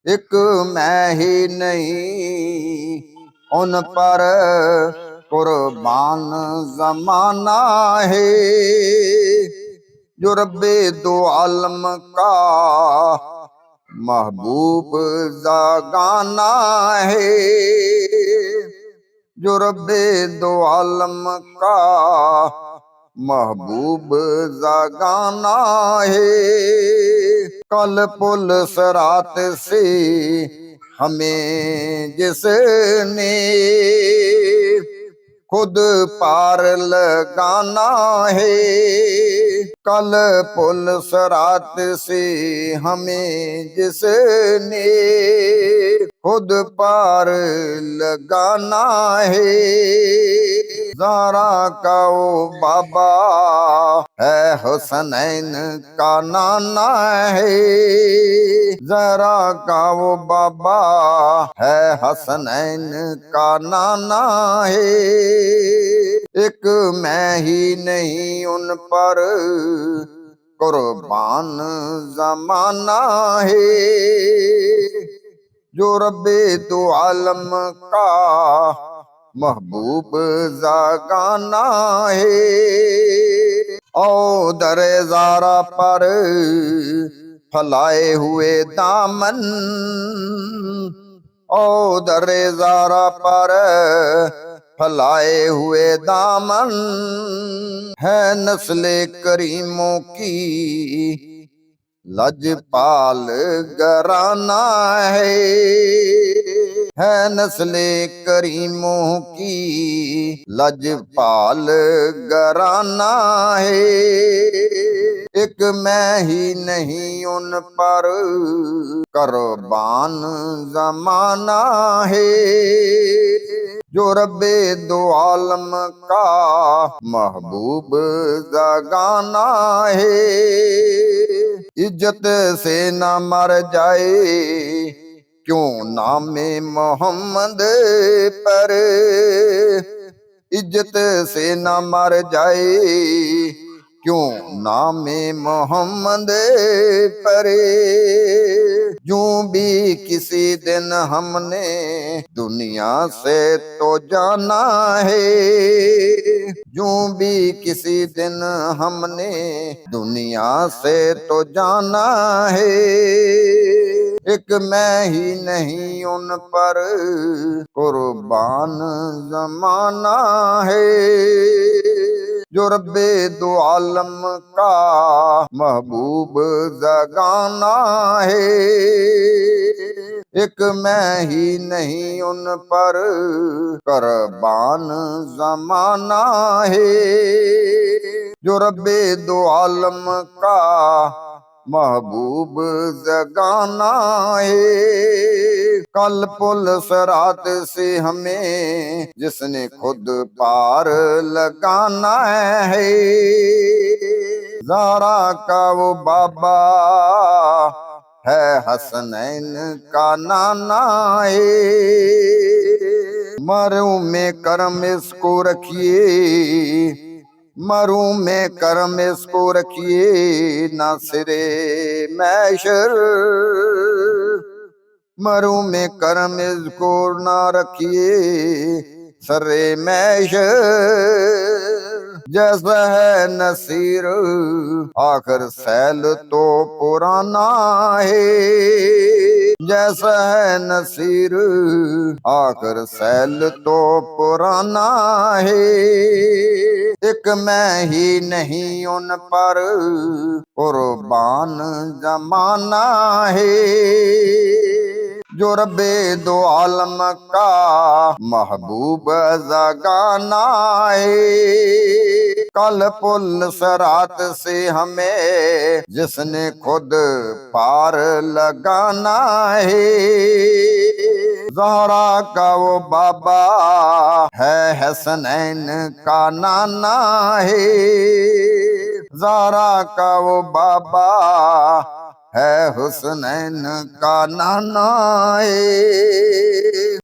एक मैं ही नहीं उन पर कुर्बान जमाना है। जो रब्बे दो आलम का महबूब जागाना है। जो रब्बे दो आलम का महबूब जागाना है। कल पुल सरात से हमें जिसने खुद पार लगाना है। कल पुल सरात से हमें जिसने खुद पार लगाना है। ज़हरा का वो बाबा है, हुसनैन का नाना है। ज़हरा का वो बाबा है, हसनैन का नाना है। एक मैं ही नहीं उन पर कुर्बान जमाना है। जो रब्बे दो आलम का महबूब जागाना है। ओ दरे ज़ारा पर फैलाए हुए दामन, ओ दरे ज़ारा पर फैलाए हुए दामन है। नस्ले करीमों की लजपाल घराना है नस्ले करीमों की लजपाल घराना है। एक मैं ही नहीं उन पर कुर्बान जमाना है। जो रब्बे दो आलम का महबूब जगाना है। इज्जत से न मर जाए क्यों नामे मोहम्मद पर। इज्जत से न मर जाए क्यों नामे मोहम्मद पर। यूं भी किसी दिन हमने दुनिया से तो जाना है। यूं भी किसी दिन हमने दुनिया से तो जाना है। एक मैं ही नहीं उन पर कुर्बान जमाना है। जो रब्बे दो आलम का महबूब जगाना है। एक मैं ही नहीं उन पर कुर्बान जमाना है। जो रब्बे दो आलम का महबूब जगाना है। कल पुल सरात से हमें जिसने खुद पार लगाना है। ज़हरा का वो बाबा है, हसनैन का नाना है। मरूं में करम इसको रखिए, मरूं में करम इसको रखिए ना सिरे मैशर। मरूं में करम इसको ना रखिए सरे मैशर। जैसा है नसीर आखिर सैल तो पुराना है। जैसा है नसीर आखिर सैल तो पुराना है। एक मैं ही नहीं उन पर कुर्बान जमाना है। जो रब्बे दो आलम का महबूब जगाना है। कल पुल सरात से हमें जिसने खुद पार लगाना है। ज़हरा का वो बाबा है, हसनैन का नाना है। ज़हरा का वो बाबा है, हुसनैन का नाना है।